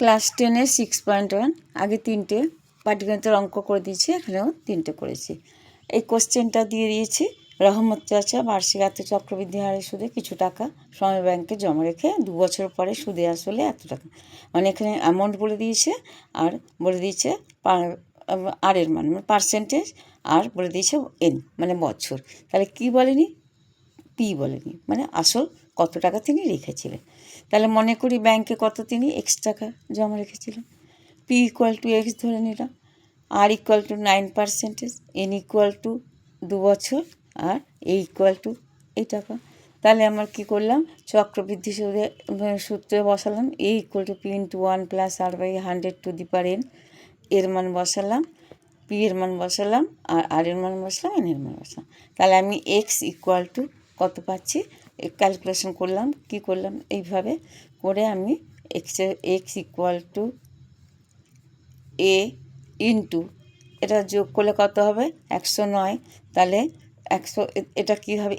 Class 10-এর 6.1 আগে 3টে পাটিগণিতের অঙ্ক করে দিয়েছি, এখানেও 3টে করেছি। এই কোশ্চেনটা দিয়ে দিয়েছি, রহমত চাচা বার্ষিক এত চক্রবৃদ্ধি হারে সুদে কিছু টাকা সময় ব্যাংকে জমা রেখে 2 বছর পরে সুদে আসলে এত টাকা। মানে এখানে অ্যামাউন্ট বলে দিয়েছে আর বলে দিয়েছে আর এর মানে পার্সেন্টেজ, আর বলে দিয়েছে এন মানে বছর। তাহলে কি বলেনি? পি বলেনি, মানে আসল কত টাকা তিনি রেখেছিলেন। তাহলে মনে করি ব্যাংকে কত তিনি এক্স টাকা জমা রেখেছিলেন। পি ইকুয়াল টু এক্স ধরে নিলাম, R equal to 9%, N equal to 2 বছর, আর এ ইকুয়াল টু এই টাকা। তাহলে আমার কি করলাম, চক্রবৃদ্ধি সূত্রে বসালাম A equal to P into 1 plus R by 100 to the power N. এর মান বসালাম, পি এর মান বসালাম, আর এর মান বসালাম, এন এর মান বসালাম। তাহলে আমি এক্স ইকুয়াল টু কত পাচ্ছি, ক্যালকুলেশন করলাম। কি করলাম, এইভাবে করে আমি x equal to A into, এটা যোগ করলে কত হবে 109। তাহলে 100, এটা কী হবে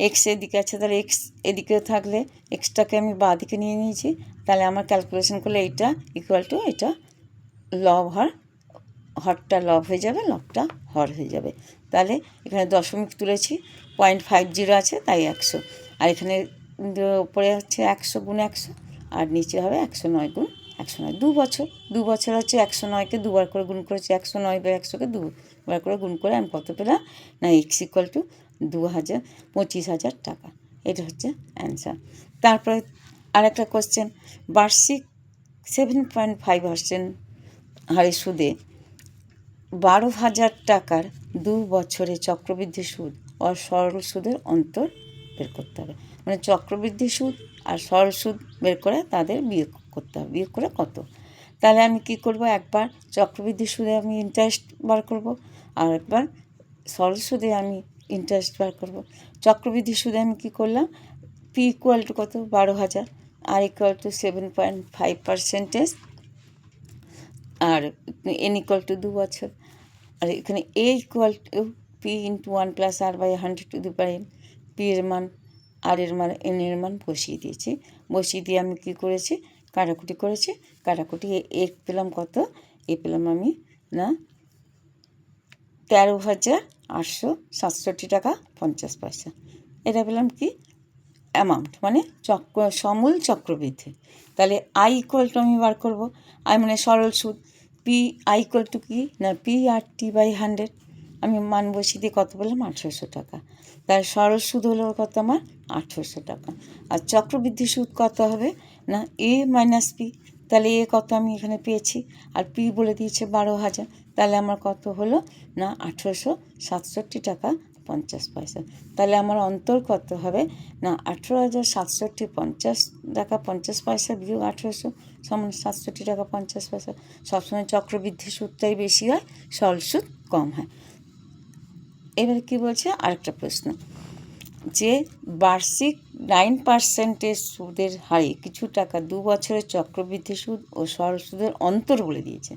এক্স এদিকে আছে, তাহলে এক্স এদিকে থাকলে এক্সটাকে আমি বাঁ দিকে নিয়ে নিয়েছি। তাহলে আমার ক্যালকুলেশন করলে এইটা ইকুয়াল টু এটা লব হরটা লব হয়ে যাবে, লবটা হর হয়ে যাবে। তাহলে এখানে দশমিক তুলেছি, 0.50 আছে তাই 100, আর এখানে উপরে হচ্ছে 100 গুণ 100, আর নিচে হবে 109 গুণ 109। 2 বছর হচ্ছে 109কে দুবার করে গুণ করেছি, 109/100কে দুবার করে গুণ করে আমি কত পেলাম না এক্স ইকুয়াল টু 25,000 টাকা। এটা হচ্ছে অ্যান্সার। তারপরে আরেকটা কোশ্চেন, বার্ষিক 7.5% হারে সুদে 12,000 টাকার 2 বছরে চক্রবৃদ্ধি সুদ ও সরল সুদের অন্তর বের করতে হবে। মানে চক্রবৃদ্ধি সুদ আর সরল সুদ বের করে তাদের বিয়োগ করতে হবে। বিয়োগ করে কত? তাহলে আমি কি করব, একবার চক্রবৃদ্ধি সুদে আমি ইন্টারেস্ট বার করব, আর একবার সরল সুদে আমি ইন্টারেস্ট বার করব। চক্রবৃদ্ধি সুদে আমি কি করলাম, পি ইকুয়াল টু কত 12,000, আর ইকুয়াল টু 7.5%, আর এন ইকুয়াল টু 2 বছর, আর এখানে A equal to P into 1 plus R by 100 to the power N. P এর মান, আর এর মান, এন এর মান বসিয়ে দিয়েছি। বসিয়ে দিয়ে আমি কী করেছি, কাটাকুটি করেছি। কাটাকুটি এ পেলাম কত, এ পেলাম আমি না 13,867 টাকা 50 পয়সা। এটা পেলাম কি অ্যামাউন্ট, মানে সমূল চক্রবৃদ্ধি। তাহলে আই ইকুয়াল টু আমি বার করবো, আই মানে সরল সুদ। পি আই ইকুয়াল টু কি না পি আর টি বাই 100, আমি মান বসিয়ে দিয়ে কত পেলাম 1800 টাকা। তাহলে সরল সুদ হলো কত আমার 1800 টাকা। আর চক্রবৃদ্ধি সুদ কত হবে না এ মাইনাস পি। তাহলে এ কত আমি এখানে পেয়েছি, আর পি বলে দিয়েছে 12,000। তাহলে আমার কত হলো না 1867 টাকা 50 পয়সা। তাহলে আমার অন্তর কত হবে না 18,750 টাকা 50 পয়সা বিয়োগ 1800 সমান 67 টাকা 50 পয়সা। সবসময় চক্রবৃদ্ধি সুদটাই বেশি হয়, সরল সুদ কম হয়। এবারে কী বলছে আরেকটা প্রশ্ন, যে বার্ষিক 9% সুদের হারে কিছু টাকা 2 বছরের চক্রবৃদ্ধি সুদ ও সরল সুদের অন্তর বলে দিয়েছে।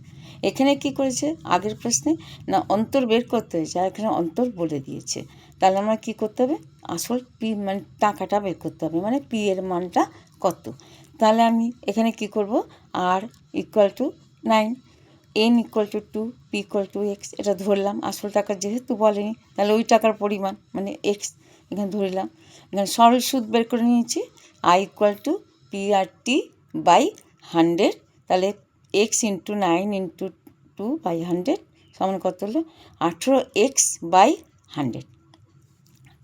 এখানে কি করেছে, আগের প্রশ্নে না অন্তর বের করতে হয়েছে, আর এখানে অন্তর বলে দিয়েছে। তাহলে আমার কী করতে হবে, আসল পি মানে টাকাটা বের করতে হবে, মানে পি এর মানটা কত। তাহলে আমি এখানে কি করব, R equal to 9, N equal to 2, P equal to X, এটা ধরলাম। আসল টাকা যেহেতু বলেনি, তাহলে ওই টাকার পরিমাণ মানে এক্স এখানে ধরলাম। এখানে সরল সুদ বের করে নিয়েছি, I equal to P R T by 100। তাহলে এক্স ইন্টু 9 ইন্টু 2 বাই 100 সমান কত হলো 18x/100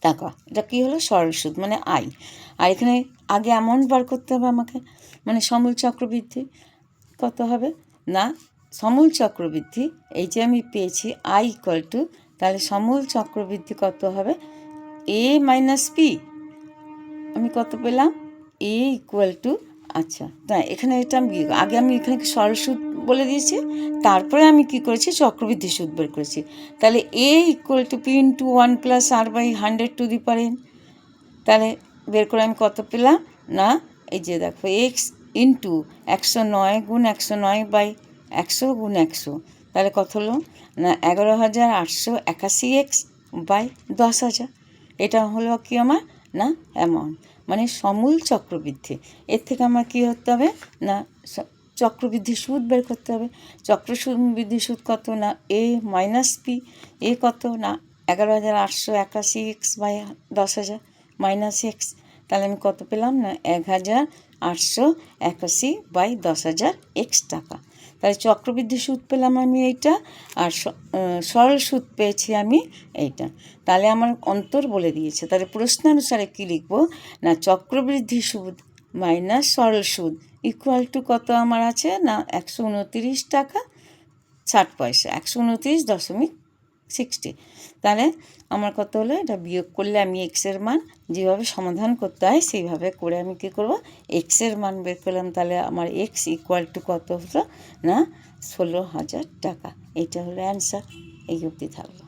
টাকা। এটা কী হলো সরল সুদ মানে আই। আর এখানে আগে অ্যামাউন্ট বার করতে হবে আমাকে, মানে সমূল চক্রবৃদ্ধি কত হবে না সমূল চক্রবৃদ্ধি, এই যে আমি পেয়েছি আই ইকুয়াল টু, তাহলে সমূল চক্রবৃদ্ধি কত হবে এ মাইনাস পি। আমি কত পেলাম এ ইকুয়াল টু, আচ্ছা না এখানে এটা আমি আগে আমি এখানে সরল সুদ বলে দিয়েছি, তারপরে আমি কি করেছি চক্রবৃদ্ধি সুদ বের করেছি। তাহলে A equal to P into 1 plus R by 100 to the power N. তাহলে বের করে আমি কত পেলাম না এই যে দেখো এক্স ইন্টু 109 গুণ 109/100 গুণ 100, তাহলে কত হলো না 11,881x/10,000। এটা হলো কি আমার না অ্যামাউন্ট, মানে সমূল চক্রবৃদ্ধি। এর থেকে আমার কী হতে হবে না চক্রবৃদ্ধি সুদ বের করতে হবে। চক্রবৃদ্ধি সুদ কত না এ মাইনাস পি, এ কত না 11,881 এক্স বাই 10,000 মাইনাস এক্স। তাহলে আমি কত পেলাম না 1,881 বাই 10,000 এক্স টাকা। তাহলে চক্রবৃদ্ধি সুদ পেলাম আমি এইটা, আর সরল সুদ পেয়েছি আমি এইটা। তাহলে আমার অন্তর বলে দিয়েছে। তাহলে প্রশ্নানুসারে কী লিখব না চক্রবৃদ্ধি সুদ মাইনাস সরল সুদ ইকুয়াল টু কত আমার আছে না 129 টাকা 60 পয়সা, 129.60। তাহলে আমার কত হলো, এটা বিয়োগ করলে আমি এক্সের মান যেভাবে সমাধান করতে হয় সেইভাবে করে আমি কী করব, এক্সের মান বের করলাম। তাহলে আমার এক্স ইকুয়াল টু কত হলো না 16,000 টাকা। এইটা হলো অ্যান্সার। এই অবধি থাকলো।